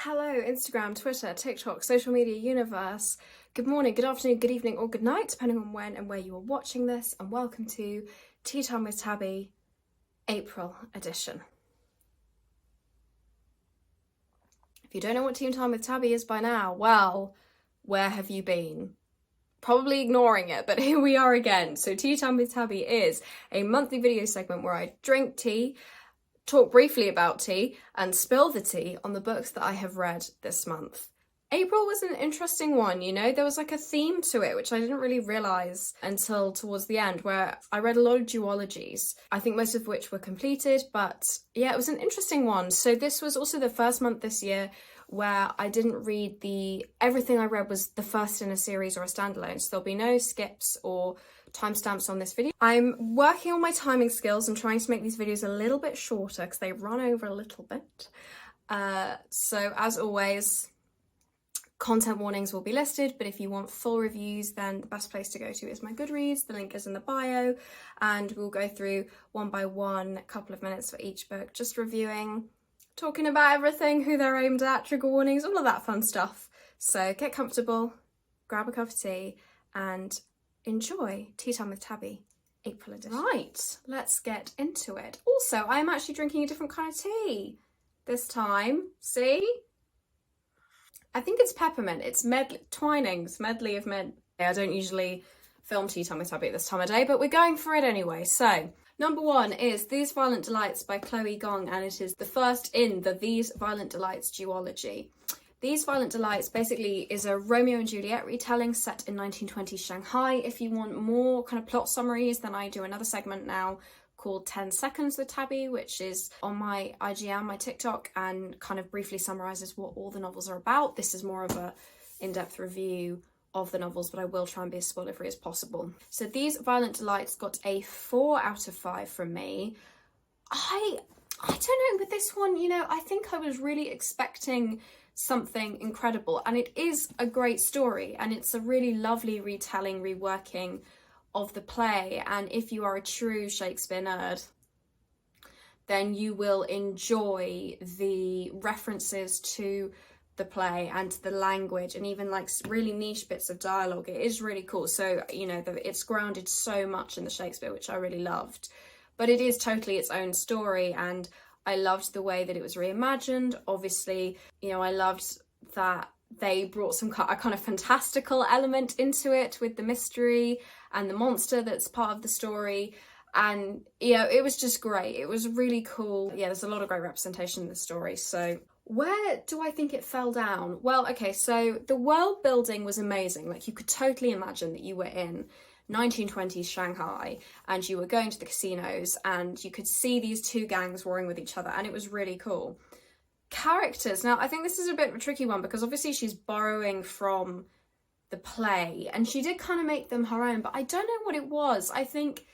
Hello, Instagram, Twitter, TikTok, social media universe. Good morning, good afternoon, good evening, or good night, depending on when and where you are watching this, and welcome to Tea Time with Tabi, April edition. If you don't know what Tea Time with Tabi is by now, well, where have you been? Probably ignoring it, but here we are again. So Tea Time with Tabi is a monthly video segment where I drink tea, talk briefly about tea, and spill the tea on the books that I have read this month. April was an interesting one, you know, there was like a theme to it, which I didn't really realise until towards the end, where I read a lot of duologies, I think most of which were completed, but yeah, it was an interesting one. So this was also the first month this year where I didn't read everything I read was the first in a series or a standalone, so there'll be no skips or timestamps on this video. I'm working on my timing skills and trying to make these videos a little bit shorter because they run over a little bit. So as always, content warnings will be listed, but if you want full reviews, then the best place to go to is my Goodreads. The link is in the bio, and we'll go through one by one, a couple of minutes for each book, just reviewing, talking about everything, who they're aimed at, trigger warnings, all of that fun stuff. So get comfortable, grab a cup of tea, and enjoy Tea Time with Tabi, April edition. Right, let's get into it. Also, I'm actually drinking a different kind of tea this time. See? I think it's peppermint. It's Twinings, medley of mint. I don't usually film Tea Time with Tabi at this time of day, but we're going for it anyway. So, number one is These Violent Delights by Chloe Gong, and it is the first in the These Violent Delights duology. These Violent Delights basically is a Romeo and Juliet retelling set in 1920s Shanghai. If you want more kind of plot summaries, then I do another segment now called 10 Seconds with Tabi, which is on my IGN, my TikTok, and kind of briefly summarises what all the novels are about. This is more of a in-depth review of the novels, but I will try and be as spoiler-free as possible. So These Violent Delights got a 4 out of 5 from me. I don't know, with this one, you know, I think I was really expecting something incredible, and it is a great story, and it's a really lovely retelling, reworking of the play, and if you are a true Shakespeare nerd, then you will enjoy the references to the play and the language, and even like really niche bits of dialogue. It is really cool. So, you know, it's grounded so much in the Shakespeare, which I really loved, but it is totally its own story, and I loved the way that it was reimagined. Obviously, you know, I loved that they brought a kind of fantastical element into it with the mystery and the monster that's part of the story. And, you know, it was just great. It was really cool. Yeah, there's a lot of great representation in the story. So where do I think it fell down? Well, okay, so the world building was amazing. Like, you could totally imagine that you were in 1920s Shanghai and you were going to the casinos and you could see these two gangs warring with each other, and it was really cool. Characters, now I think this is a bit of a tricky one because obviously she's borrowing from the play and she did kind of make them her own, but I don't know what it was. I think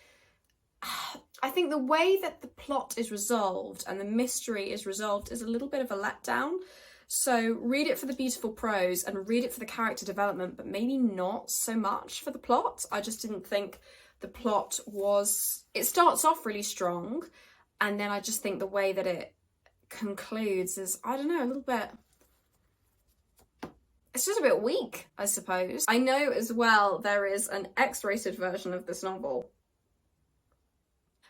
the way that the plot is resolved and the mystery is resolved is a little bit of a letdown. So read it for the beautiful prose and read it for the character development, but maybe not so much for the plot. I just didn't think the plot was... It starts off really strong, and then I just think the way that it concludes is, I don't know, a little bit... It's just a bit weak, I suppose. I know as well there is an X-rated version of this novel.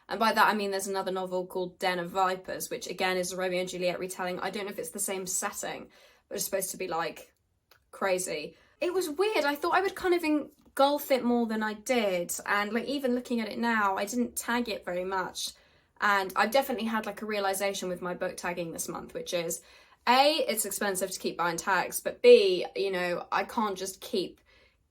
And by that I mean there's another novel called Den of Vipers, which again is a Romeo and Juliet retelling. I don't know if it's the same setting, but it's supposed to be like crazy. It was weird. I thought I would kind of engulf it more than I did. And like even looking at it now, I didn't tag it very much. And I've definitely had like a realization with my book tagging this month, which is A, it's expensive to keep buying tags, but B, you know, I can't just keep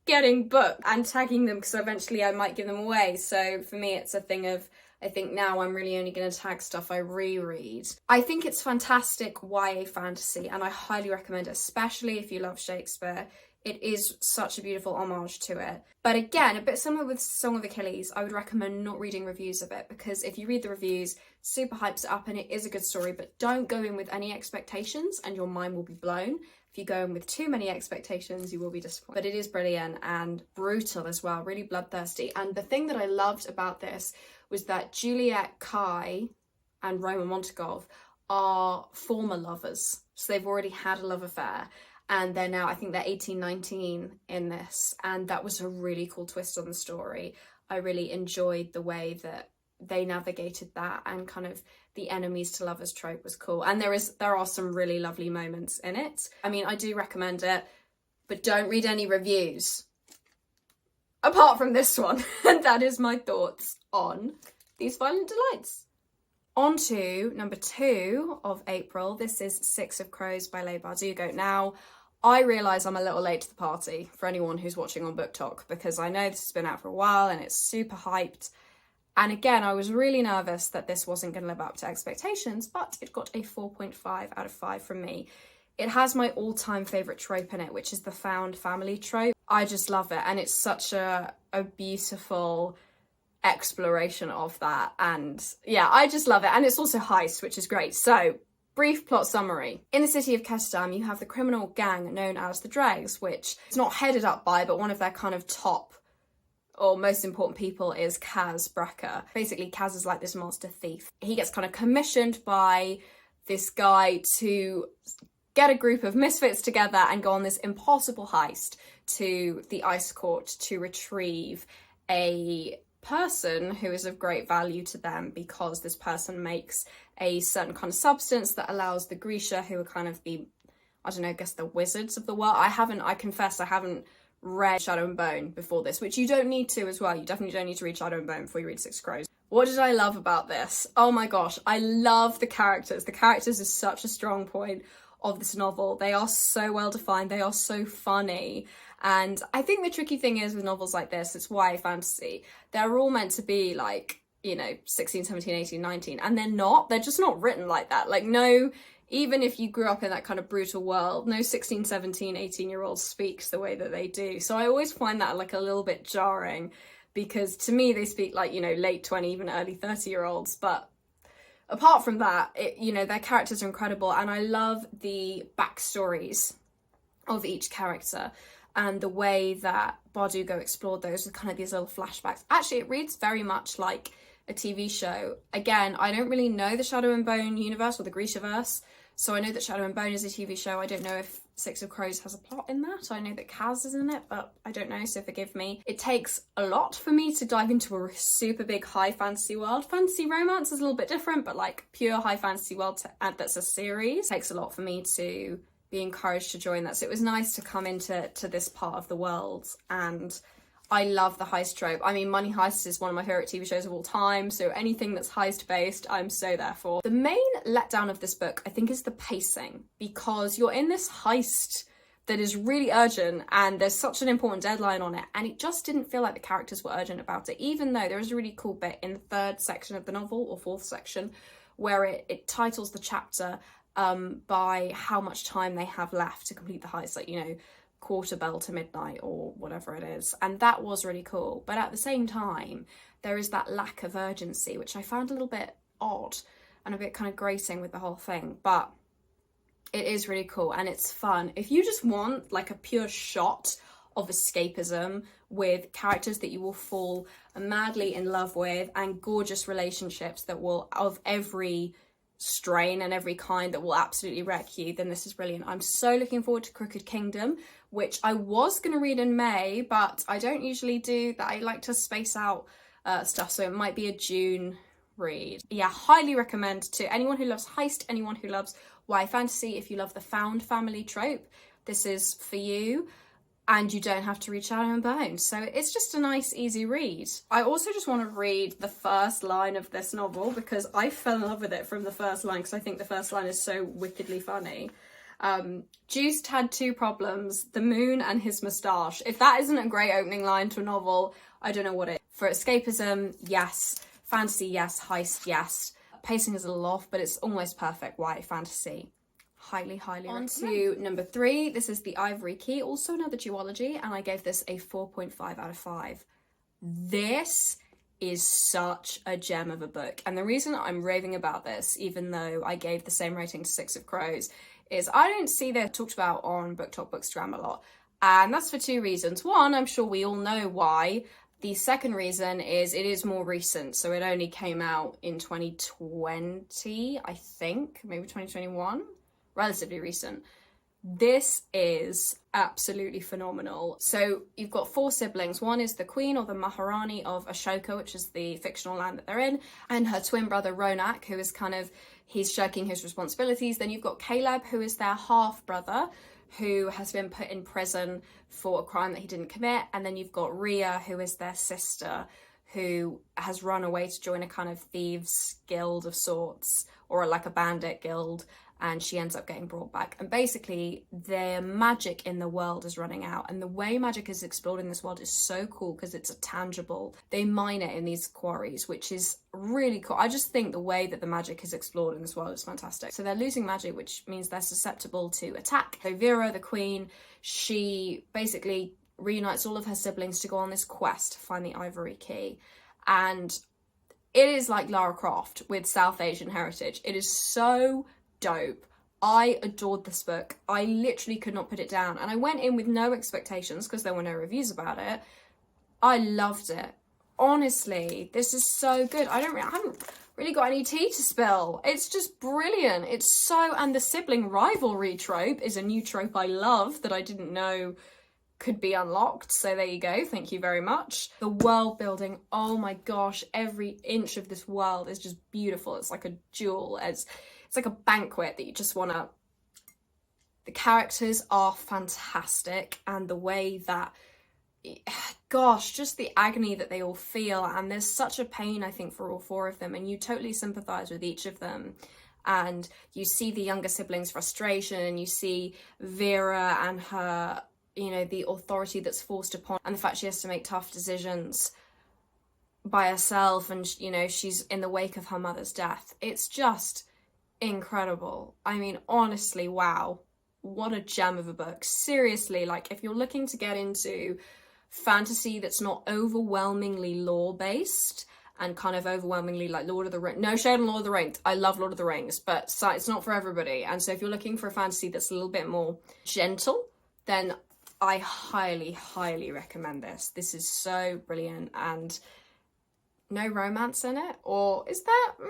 getting books and tagging them because eventually I might give them away. So for me, it's a thing of, I think now I'm really only going to tag stuff I reread. I think it's fantastic YA fantasy, and I highly recommend it, especially if you love Shakespeare. It is such a beautiful homage to it. But again, a bit similar with Song of Achilles, I would recommend not reading reviews of it, because if you read the reviews, super hypes it up and it is a good story, but don't go in with any expectations and your mind will be blown. If you go in with too many expectations, you will be disappointed. But it is brilliant and brutal as well, really bloodthirsty. And the thing that I loved about this was that Juliet Kai and Roman Montegov are former lovers. So they've already had a love affair, and they're now, I think they're 18, 19 in this, and that was a really cool twist on the story. I really enjoyed the way that they navigated that, and kind of the enemies to lovers trope was cool. And there are some really lovely moments in it. I mean, I do recommend it, but don't read any reviews apart from this one. And that is my thoughts on These Violent Delights. On to number 2 of April. This is Six of Crows by Leigh Bardugo. Now, I realise I'm a little late to the party for anyone who's watching on Book Talk, because I know this has been out for a while and it's super hyped. And again, I was really nervous that this wasn't going to live up to expectations, but it got a 4.5 out of 5 from me. It has my all-time favourite trope in it, which is the found family trope. I just love it, and it's such a beautiful exploration of that, and yeah, I just love it. And it's also heist, which is great. So, brief plot summary. In the city of Kestam, you have the criminal gang known as the Dregs, which is not headed up by, but one of their kind of top or most important people is Kaz Brecker. Basically, Kaz is like this master thief. He gets kind of commissioned by this guy to get a group of misfits together and go on this impossible heist to the Ice Court to retrieve a person who is of great value to them, because this person makes a certain kind of substance that allows the Grisha, who are kind of the, I don't know, I guess the wizards of the world. I confess I haven't read Shadow and Bone before this, which you don't need to as well. You definitely don't need to read Shadow and Bone before you read Six Crows. What did I love about this? Oh my gosh, I love the characters. The characters is such a strong point of this novel. They are so well defined, they are so funny. And I think the tricky thing is with novels like this, it's YA fantasy, they're all meant to be like, you know, 16, 17, 18, 19, and they're not. They're just not written like that. Like, no, even if you grew up in that kind of brutal world, no 16, 17, 18-year-old speaks the way that they do. So I always find that like a little bit jarring, because to me they speak like, you know, late 20, even early 30-year-olds. But apart from that, you know, their characters are incredible, and I love the backstories of each character and the way that Bardugo explored those with kind of these little flashbacks. Actually, it reads very much like a TV show. Again, I don't really know the Shadow and Bone universe or the Grishaverse, so I know that Shadow and Bone is a TV show. I don't know if Six of Crows has a plot in that. I know that Kaz is in it, but I don't know, so forgive me. It takes a lot for me to dive into a super big high fantasy world. Fantasy romance is a little bit different, but like pure high fantasy world that's a series, it takes a lot for me to be encouraged to join that. So it was nice to come into this part of the world, and I love the heist trope. I mean, Money Heist is one of my favourite TV shows of all time, so anything that's heist-based, I'm so there for. The main letdown of this book, I think, is the pacing, because you're in this heist that is really urgent, and there's such an important deadline on it, and it just didn't feel like the characters were urgent about it, even though there is a really cool bit in the 3rd section of the novel, or 4th section, where it titles the chapter by how much time they have left to complete the heist, like, you know, quarter bell to midnight or whatever it is, and that was really cool. But at the same time, there is that lack of urgency, which I found a little bit odd and a bit kind of grating with the whole thing. But it is really cool and it's fun. If you just want like a pure shot of escapism with characters that you will fall madly in love with and gorgeous relationships that will, of every strain and every kind, that will absolutely wreck you, then this is brilliant. I'm so looking forward to Crooked Kingdom, which I was going to read in May, but I don't usually do that. I like to space out stuff, so it might be a June read. Yeah, highly recommend to anyone who loves heist, anyone who loves YA fantasy. If you love the found family trope, this is for you. And you don't have to read Shadow and Bone, so it's just a nice, easy read. I also just want to read the first line of this novel, because I fell in love with it from the first line, because I think the first line is so wickedly funny. Juiced had 2 problems, the moon and his moustache. If that isn't a great opening line to a novel, I don't know what it is. For escapism, yes. Fantasy, yes. Heist, yes. Pacing is a little off, but it's almost perfect YA fantasy. Highly, highly recommend. On to number 3. This is The Ivory Key, also another duology, and I gave this a 4.5 out of 5. This is such a gem of a book, and the reason I'm raving about this, even though I gave the same rating to Six of Crows, is I don't see this talked about on Book Talk Bookstagram a lot, and that's for 2 reasons. One, I'm sure we all know why. The second reason is it is more recent, so it only came out in 2020, I think, maybe 2021. relatively recent. This is absolutely phenomenal. So you've got 4 siblings. One is the queen or the Maharani of Ashoka, which is the fictional land that they're in, and her twin brother Ronak, who is kind of, he's shirking his responsibilities. Then you've got Caleb, who is their half brother, who has been put in prison for a crime that he didn't commit. And then you've got Rhea, who is their sister, who has run away to join a kind of thieves guild of sorts, or like a bandit guild, and she ends up getting brought back. And basically their magic in the world is running out, and the way magic is explored in this world is so cool because it's a tangible. They mine it in these quarries, which is really cool. I just think the way that the magic is explored in this world is fantastic. So they're losing magic, which means they're susceptible to attack. So Vera, the queen, she basically reunites all of her siblings to go on this quest to find the Ivory key. And it is like Lara Croft with South Asian heritage. It is so dope. I adored this book. I literally could not put it down. And I went in with no expectations because there were no reviews about it. I loved it. Honestly, this is so good. I haven't really got any tea to spill. It's just brilliant. It's so, and the sibling rivalry trope is a new trope I love that I didn't know could be unlocked. So there you go. Thank you very much. The world building. Oh my gosh. Every inch of this world is just beautiful. It's like a jewel. It's like a banquet that you just want to... The characters are fantastic, and the way that, gosh, just the agony that they all feel, and there's such a pain, I think, for all 4 of them, and you totally sympathise with each of them. And you see the younger siblings' frustration, and you see Vera and her, you know, the authority that's forced upon, and the fact she has to make tough decisions by herself, and, you know, she's in the wake of her mother's death. It's just incredible. I mean, honestly, wow, what a gem of a book. Seriously, like, if you're looking to get into fantasy that's not overwhelmingly lore based and kind of overwhelmingly like Lord of the Rings, no shade on Lord of the Rings, I love Lord of the Rings, but it's not for everybody. And so if you're looking for a fantasy that's a little bit more gentle, then I highly, highly recommend this. This is so brilliant. And no romance in it, or is there?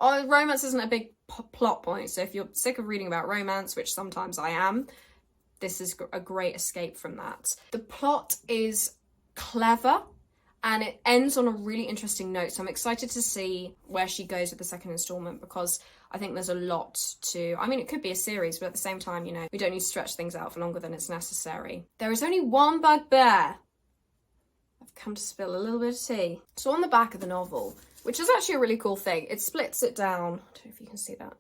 Oh, romance isn't a big plot point, so if you're sick of reading about romance, which sometimes I am, this is a great escape from that. The plot is clever, and it ends on a really interesting note, so I'm excited to see where she goes with the second installment, because I think there's a lot to... I mean, it could be a series, but at the same time, you know, we don't need to stretch things out for longer than it's necessary. There is only one bugbear. I've come to spill a little bit of tea. So on the back of the novel, which is actually a really cool thing, it splits it down, I don't know if you can see that,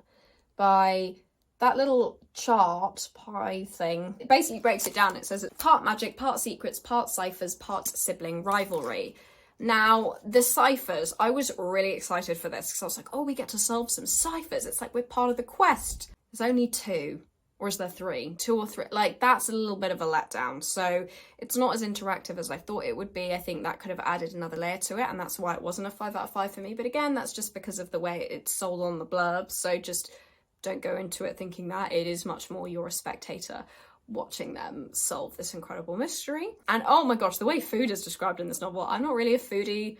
by that little chart pie thing. It basically breaks it down. It says it's part magic, part secrets, part ciphers, part sibling rivalry. Now, the ciphers, I was really excited for this because I was like, oh, we get to solve some ciphers. It's like we're part of the quest. There's only 2. Or is there 3? 2 or 3? Like, that's a little bit of a letdown. So it's not as interactive as I thought it would be. I think that could have added another layer to it, and that's why it wasn't a 5 out of 5 for me. But again, that's just because of the way it's sold on the blurb. So just don't go into it thinking that. It is much more you're a spectator watching them solve this incredible mystery. And oh my gosh, the way food is described in this novel, I'm not really a foodie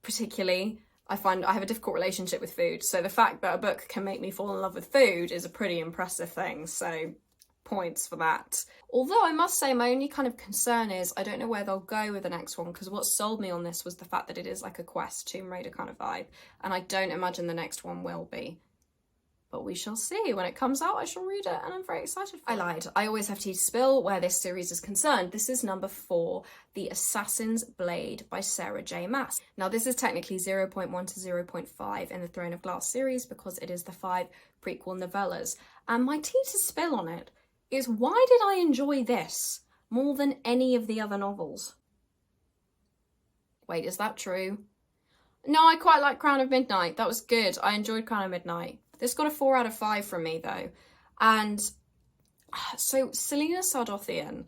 particularly. I find I have a difficult relationship with food, so the fact that a book can make me fall in love with food is a pretty impressive thing, so points for that. Although I must say my only kind of concern is I don't know where they'll go with the next one, because what sold me on this was the fact that it is like a quest, Tomb Raider kind of vibe, and I don't imagine the next one will be. But we shall see. When it comes out, I shall read it, and I'm very excited for it. I lied. I always have tea to spill where this series is concerned. This is number 4, The Assassin's Blade by Sarah J. Maas. Now, this is technically 0.1 to 0.5 in the Throne of Glass series because it is the 5 prequel novellas. And my tea to spill on it is, why did I enjoy this more than any of the other novels? Wait, is that true? No, I quite like Crown of Midnight. That was good. I enjoyed Crown of Midnight. This got a 4 out of 5 from me, though. And so Selena Sardothian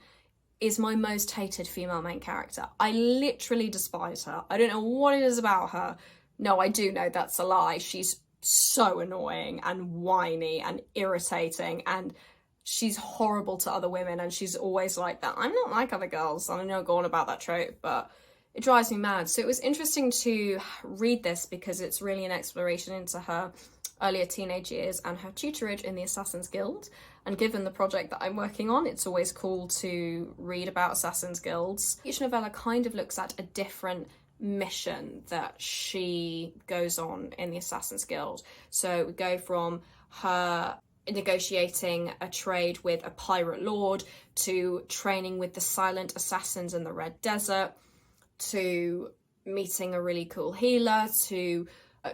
is my most hated female main character. I literally despise her. I don't know what it is about her. No, I do know that's a lie. She's so annoying and whiny and irritating, and she's horrible to other women, and she's always like that. I'm not like other girls. I know, go on about that trope, but it drives me mad. So it was interesting to read this because it's really an exploration into her earlier teenage years and her tutorage in the Assassin's Guild. And given the project that I'm working on, it's always cool to read about Assassin's Guilds. Each novella kind of looks at a different mission that she goes on in the Assassin's Guild. So we go from her negotiating a trade with a pirate lord, to training with the silent assassins in the Red Desert, to meeting a really cool healer, to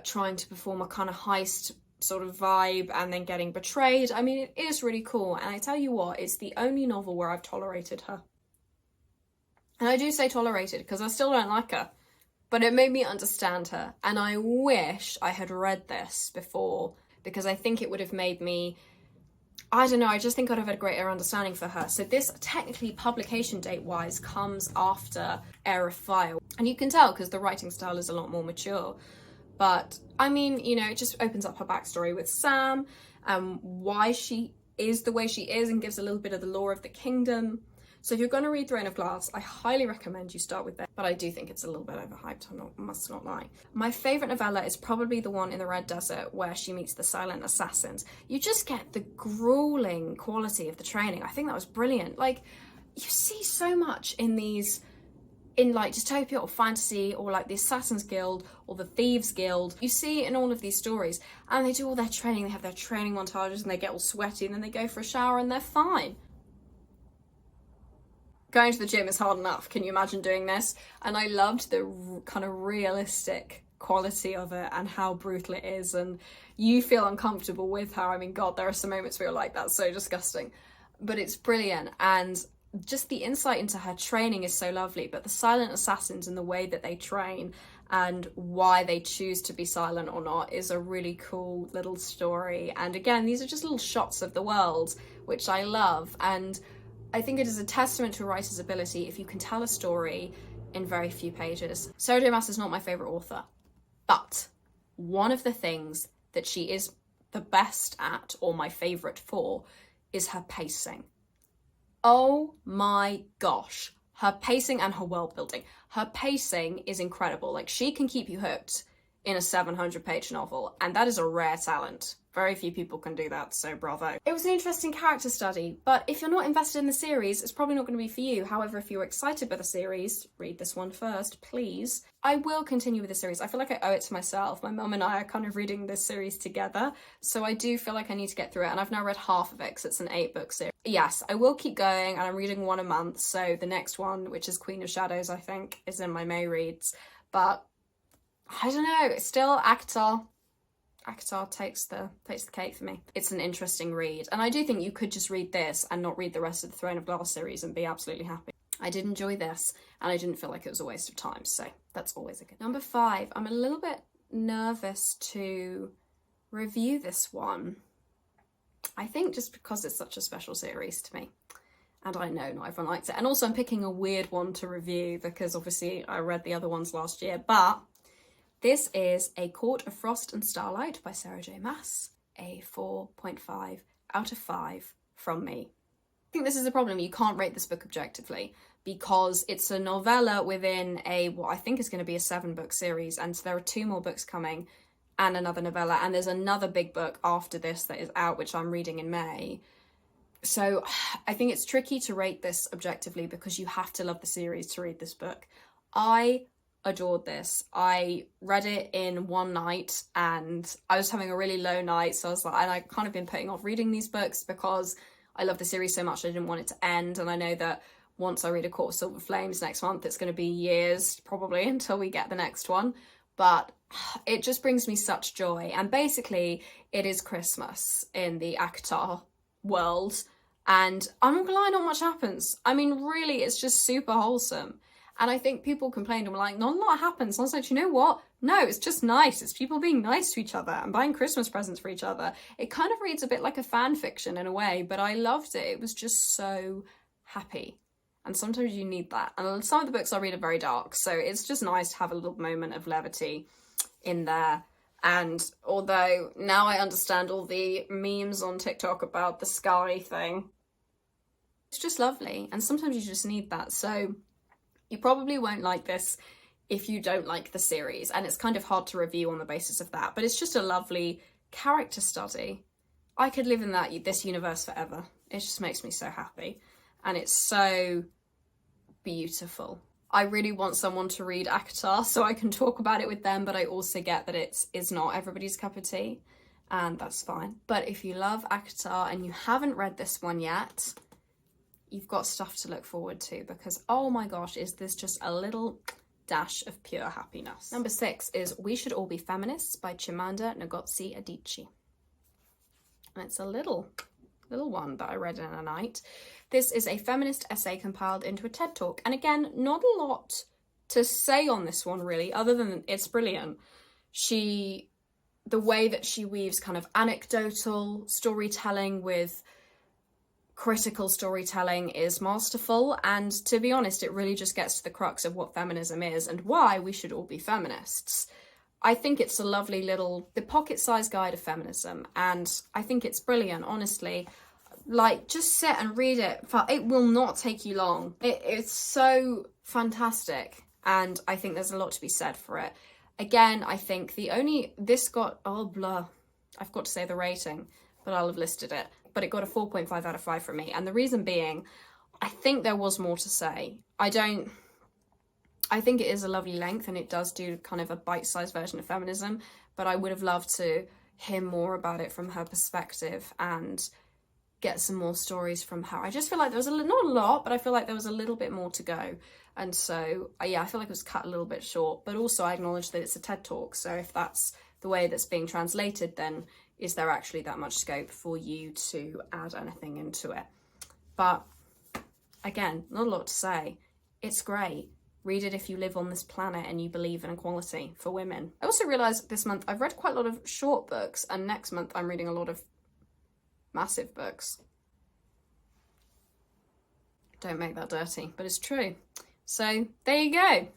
trying to perform a kind of heist sort of vibe and then getting betrayed. I mean, it is really cool, and I tell you what, it's the only novel where I've tolerated her. And I do say tolerated because I still don't like her, but it made me understand her, and I wish I had read this before, because I think it would have made me, I don't know, I just think I'd have had a greater understanding for her. So this, technically publication date wise, comes after Heir of Fire, and you can tell because the writing style is a lot more mature. But I mean, you know, it just opens up her backstory with Sam, why she is the way she is, and gives a little bit of the lore of the kingdom. So if you're going to read Throne of Glass, I highly recommend you start with that. But I do think it's a little bit overhyped, I must not lie. My favourite novella is probably the one in the Red Desert where she meets the silent assassins. You just get the grueling quality of the training. I think that was brilliant. Like, you see so much in these, in like dystopia or fantasy, or like the Assassin's Guild or the Thieves Guild. You see in all of these stories, and they do all their training, they have their training montages and they get all sweaty and then they go for a shower and they're fine. Going to the gym is hard enough. Can you imagine doing this? And I loved the kind of realistic quality of it and how brutal it is, and you feel uncomfortable with her. I mean, God, there are some moments where you're like, that's so disgusting, but it's brilliant. And just the insight into her training is so lovely. But the silent assassins and the way that they train and why they choose to be silent or not is a really cool little story. And again, these are just little shots of the world, which I love. And I think it is a testament to a writer's ability if you can tell a story in very few pages. Sarah J. Maas is not my favourite author, but one of the things that she is the best at, or my favourite for, is her pacing. Oh my gosh, her pacing and her world building. Her pacing is incredible. Like, she can keep you hooked in a 700-page novel, and that is a rare talent. Very few people can do that, so bravo. It was an interesting character study, but if you're not invested in the series, it's probably not going to be for you. However, if you're excited by the series, read this one first, please. I will continue with the series. I feel like I owe it to myself. My mum and I are kind of reading this series together, so I do feel like I need to get through it, and I've now read half of it because it's an 8-book series. Yes, I will keep going, and I'm reading one a month, so the next one, which is Queen of Shadows, I think, is in my May reads, but I don't know, it's still ACOTAR takes the cake for me. It's an interesting read, and I do think you could just read this and not read the rest of the Throne of Glass series and be absolutely happy. I did enjoy this, and I didn't feel like it was a waste of time, so that's always a good. Number 5, I'm a little bit nervous to review this one. I think just because it's such a special series to me, and I know not everyone likes it, and also I'm picking a weird one to review because obviously I read the other ones last year, but this is A Court of Frost and Starlight by Sarah J. Maas, a 4.5 out of 5 from me. I think this is the problem, you can't rate this book objectively because it's a novella within what I think is going to be a 7-book series, and so there are 2 more books coming and another novella, and there's another big book after this that is out, which I'm reading in May. So I think it's tricky to rate this objectively because you have to love the series to read this book. I adored this. I read it in one night and I was having a really low night, so I was like, and I kind of been putting off reading these books because I love the series so much I didn't want it to end, and I know that once I read A Court of Silver Flames next month it's going to be years probably until we get the next one, but it just brings me such joy. And basically it is Christmas in the ACOTAR world, and I'm not gonna lie, not much happens. I mean, really, it's just super wholesome. And I think people complained and were like, not a lot happens. And I was like, you know what? No, it's just nice. It's people being nice to each other and buying Christmas presents for each other. It kind of reads a bit like a fan fiction in a way, but I loved it. It was just so happy. And sometimes you need that. And some of the books I read are very dark, so it's just nice to have a little moment of levity in there. And although now I understand all the memes on TikTok about the sky thing, it's just lovely. And sometimes you just need that. So you probably won't like this if you don't like the series, and it's kind of hard to review on the basis of that, but it's just a lovely character study. I could live in this universe forever. It just makes me so happy. And it's so beautiful. I really want someone to read ACOTAR so I can talk about it with them, but I also get that it's not everybody's cup of tea, and that's fine. But if you love ACOTAR and you haven't read this one yet, you've got stuff to look forward to, because oh my gosh, is this just a little dash of pure happiness. Number 6 is We Should All Be Feminists by Chimamanda Ngozi Adichie. And it's a little one that I read in a night. This is a feminist essay compiled into a TED Talk. And again, not a lot to say on this one really, other than it's brilliant. The way that she weaves kind of anecdotal storytelling with critical storytelling is masterful, and to be honest, it really just gets to the crux of what feminism is and why we should all be feminists. I think it's a lovely the pocket-sized guide of feminism, and I think it's brilliant, honestly. Like, just sit and read it. It will not take you long. It's so fantastic, and I think there's a lot to be said for it. Again, I think I've got to say the rating, but I'll have listed it. But it got a 4.5 out of 5 from me. And the reason being, I think there was more to say. I think it is a lovely length, and it does do kind of a bite-sized version of feminism, but I would have loved to hear more about it from her perspective and get some more stories from her. I just feel like there was not a lot, but I feel like there was a little bit more to go. And so, yeah, I feel like it was cut a little bit short, but also I acknowledge that it's a TED Talk. So if that's the way that's being translated, then is there actually that much scope for you to add anything into it? But again, not a lot to say. It's great. Read it if you live on this planet and you believe in equality for women. I also realised this month I've read quite a lot of short books, and next month I'm reading a lot of massive books. Don't make that dirty, but it's true. So there you go.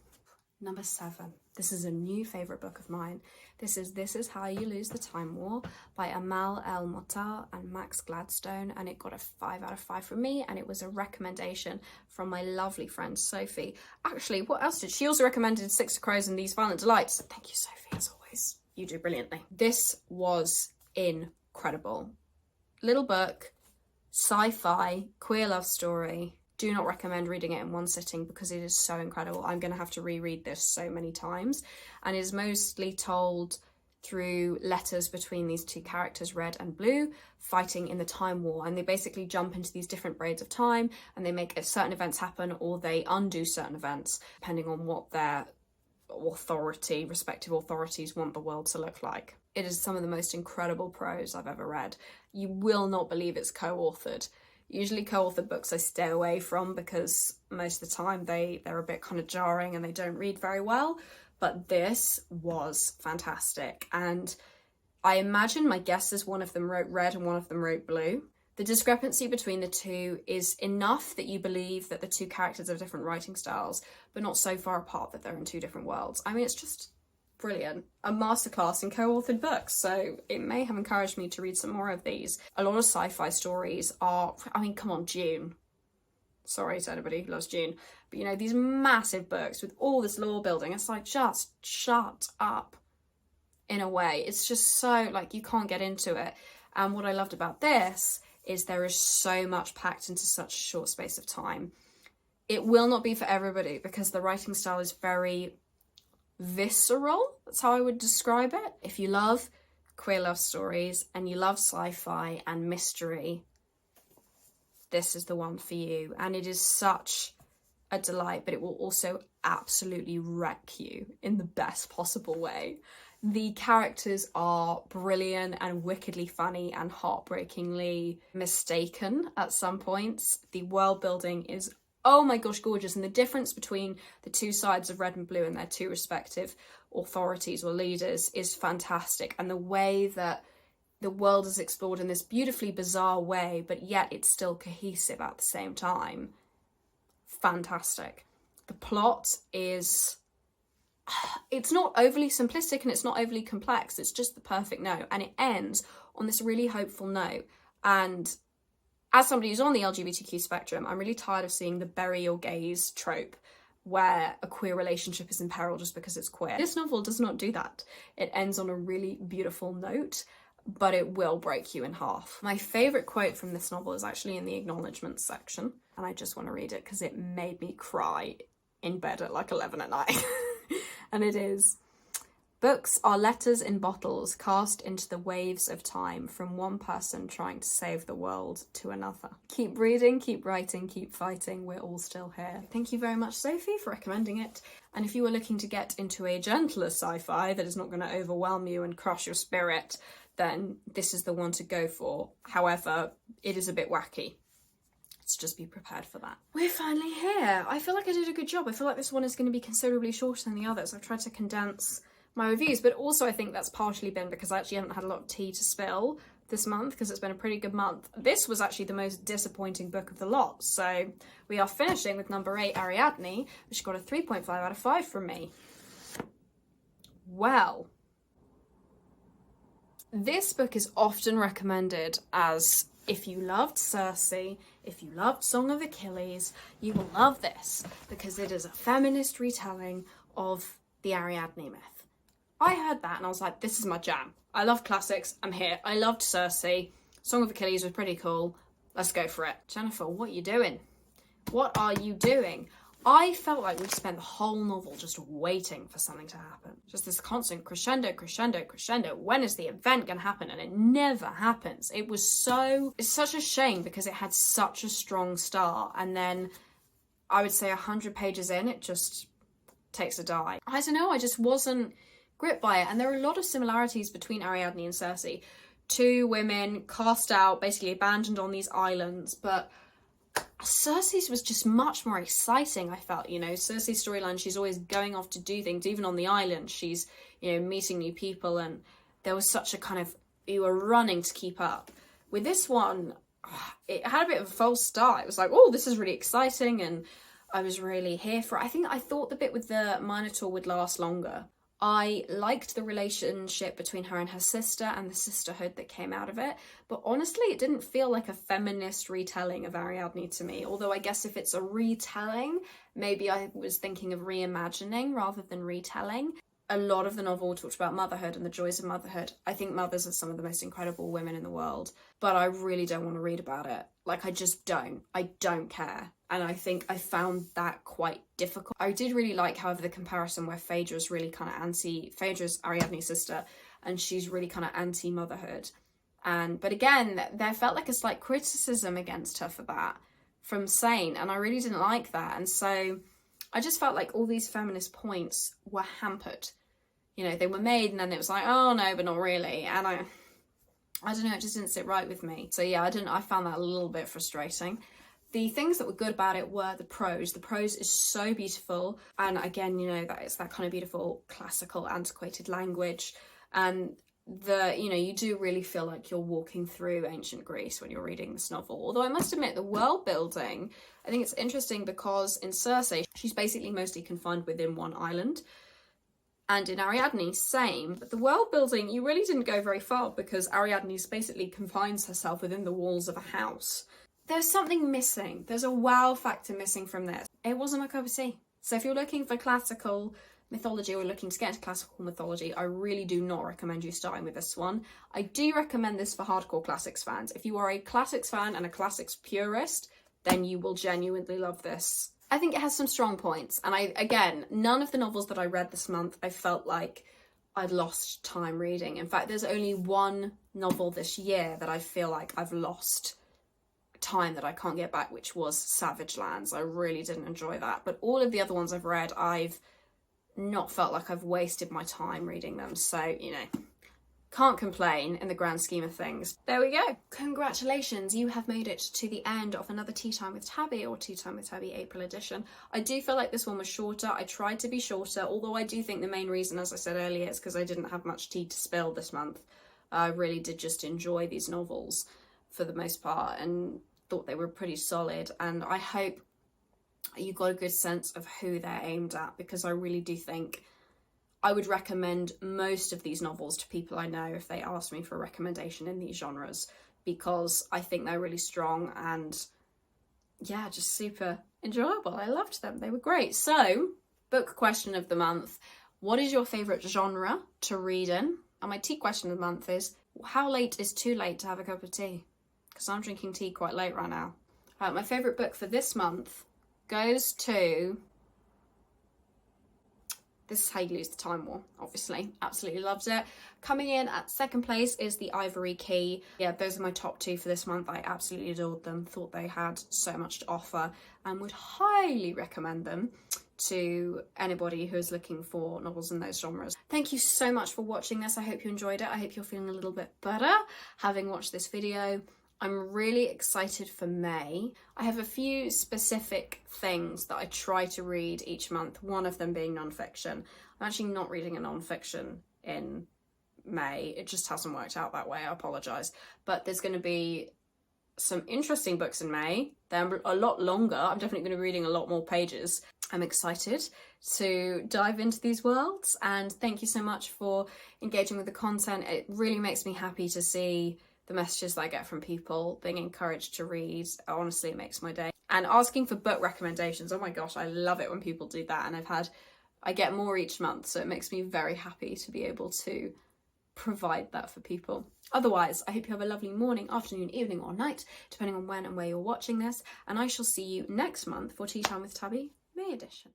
Number 7. This is a new favourite book of mine. This is How You Lose the Time War by Amal, El-Mohtar and Max Gladstone, and it got a 5 out of 5 from me, and it was a recommendation from my lovely friend Sophie. Actually, what else did she also recommended? Six of Crows and These Violent Delights. Thank you, Sophie, as always. You do brilliantly. This was incredible. Little book, sci-fi, queer love story. Do not recommend reading it in one sitting because it is so incredible. I'm going to have to reread this so many times. And it is mostly told through letters between these two characters, Red and Blue, fighting in the Time War. And they basically jump into these different braids of time, and they make certain events happen or they undo certain events, depending on what their respective authorities want the world to look like. It is some of the most incredible prose I've ever read. You will not believe it's co-authored. Usually co-authored books I stay away from because most of the time they're a bit kind of jarring and they don't read very well. But this was fantastic. And I imagine, my guess is one of them wrote red and one of them wrote blue. The discrepancy between the two is enough that you believe that the two characters have different writing styles, but not so far apart that they're in two different worlds. I mean, it's just brilliant. A masterclass in co-authored books, so it may have encouraged me to read some more of these. A lot of sci-fi stories are, I mean, come on, Dune. Sorry to anybody who loves Dune, but you know, these massive books with all this lore building, it's like, just shut up. In a way, it's just so, like, you can't get into it. And what I loved about this is there is so much packed into such a short space of time. It will not be for everybody because the writing style is very visceral. That's how I would describe it. If you love queer love stories and you love sci-fi and mystery, this is the one for you. And it is such a delight, but it will also absolutely wreck you in the best possible way. The characters are brilliant and wickedly funny and heartbreakingly mistaken at some points. The world building is, oh my gosh, gorgeous. And the difference between the two sides of Red and Blue and their two respective authorities or leaders is fantastic. And the way that the world is explored in this beautifully bizarre way, but yet it's still cohesive at the same time. Fantastic. The plot is, it's not overly simplistic and it's not overly complex. It's just the perfect note. And it ends on this really hopeful note. And as somebody who's on the LGBTQ spectrum, I'm really tired of seeing the bury your gays trope where a queer relationship is in peril just because it's queer. This novel does not do that. It ends on a really beautiful note. but it will break you in half. My favourite quote from this novel is actually in the acknowledgements section, and I just want to read it because it made me cry in bed at like 11 at night. And it is, "Books are letters in bottles cast into the waves of time from one person trying to save the world to another. Keep reading, keep writing, keep fighting, we're all still here." Thank you very much, Sophie, for recommending it. And if you were looking to get into a gentler sci-fi that is not going to overwhelm you and crush your spirit, then this is the one to go for. However, it is a bit wacky. Let's just be prepared for that. We're finally here. I feel like I did a good job. I feel like this one is going to be considerably shorter than the others. I've tried to condense my reviews, but also I think that's partially been because I actually haven't had a lot of tea to spill this month because it's been a pretty good month. This was actually the most disappointing book of the lot. So we are finishing with number 8, Ariadne, which got a 3.5 out of 5 from me. Well, this book is often recommended as, if you loved Circe, if you loved Song of Achilles, you will love this because it is a feminist retelling of the Ariadne myth. I heard that and I was like, this is my jam. I love classics, I'm here. I loved Circe, Song of Achilles was pretty cool, let's go for it. Jennifer, what are you doing? What are you doing? I felt like we spent the whole novel just waiting for something to happen. Just this constant crescendo, crescendo, crescendo. When is the event going to happen? And it never happens. It's such a shame because it had such a strong start. And then I would say 100 pages in, it just takes a dive. I don't know, I just wasn't gripped by it. And there are a lot of similarities between Ariadne and Circe. 2 women cast out, basically abandoned on these islands, but Circe's was just much more exciting, I felt. You know, Circe's storyline, she's always going off to do things. Even on the island, she's, you know, meeting new people, and there was such a kind of, you were running to keep up. With this one, it had a bit of a false start. It was like, oh, this is really exciting, and I was really here for it. I thought the bit with the Minotaur would last longer. I liked the relationship between her and her sister and the sisterhood that came out of it, but honestly it didn't feel like a feminist retelling of Ariadne to me, although I guess if it's a retelling, maybe I was thinking of reimagining rather than retelling. A lot of the novel talked about motherhood and the joys of motherhood. I think mothers are some of the most incredible women in the world, but I really don't want to read about it. Like, I just don't. I don't care. And I think I found that quite difficult. I did really like, however, the comparison where Phaedra's really kind of Phaedra's Ariadne's sister, and she's really kind of anti-motherhood. But again, there felt like a slight criticism against her for that from Sane, and I really didn't like that. And so I just felt like all these feminist points were hampered. You know, they were made and then it was like, oh no, but not really. And I don't know, it just didn't sit right with me. So yeah, I found that a little bit frustrating. The things that were good about it were the prose. The prose is so beautiful. And again, you know, that it's that kind of beautiful, classical, antiquated language. And you do really feel like you're walking through ancient Greece when you're reading this novel. Although I must admit, the world building, I think it's interesting because in Circe, she's basically mostly confined within one island. And in Ariadne, same. But the world building, you really didn't go very far because Ariadne basically confines herself within the walls of a house. There's something missing. There's a wow factor missing from this. It wasn't my cup of tea. So if you're looking for classical mythology or looking to get into classical mythology, I really do not recommend you starting with this one. I do recommend this for hardcore classics fans. If you are a classics fan and a classics purist, then you will genuinely love this. I think it has some strong points. And again, none of the novels that I read this month, I felt like I'd lost time reading. In fact, there's only one novel this year that I feel like I've lost time that I can't get back, which was Savage Lands. I really didn't enjoy that. But all of the other ones I've read, I've not felt like I've wasted my time reading them. So, you know, can't complain in the grand scheme of things. There we go. Congratulations, you have made it to the end of another Tea Time with Tabi, or Tea Time with Tabi April edition. I do feel like this one was shorter. I tried to be shorter, although I do think the main reason, as I said earlier, is because I didn't have much tea to spill this month. I really did just enjoy these novels for the most part and thought they were pretty solid, and I hope you got a good sense of who they're aimed at, because I really do think I would recommend most of these novels to people I know if they asked me for a recommendation in these genres, because I think they're really strong and yeah, just super enjoyable. I loved them. They were great. So, book question of the month. What is your favourite genre to read in? And my tea question of the month is, How late is too late to have a cup of tea? Because I'm drinking tea quite late right now. My favourite book for this month goes to... This is How You Lose the Time War, obviously. Absolutely loved it. Coming in at second place is The Ivory Key. Yeah, those are my top 2 for this month. I absolutely adored them. Thought they had so much to offer and would highly recommend them to anybody who is looking for novels in those genres. Thank you so much for watching this. I hope you enjoyed it. I hope you're feeling a little bit better having watched this video. I'm really excited for May. I have a few specific things that I try to read each month, one of them being non-fiction. I'm actually not reading a non-fiction in May. It just hasn't worked out that way, I apologise. But there's going to be some interesting books in May. They're a lot longer. I'm definitely going to be reading a lot more pages. I'm excited to dive into these worlds, and thank you so much for engaging with the content. It really makes me happy to see the messages that I get from people being encouraged to read. Honestly, it makes my day. And asking for book recommendations, oh my gosh, I love it when people do that, and I get more each month, so it makes me very happy to be able to provide that for people. Otherwise, I hope you have a lovely morning, afternoon, evening or night, depending on when and where you're watching this, and I shall see you next month for Tea Time with Tabi, May edition.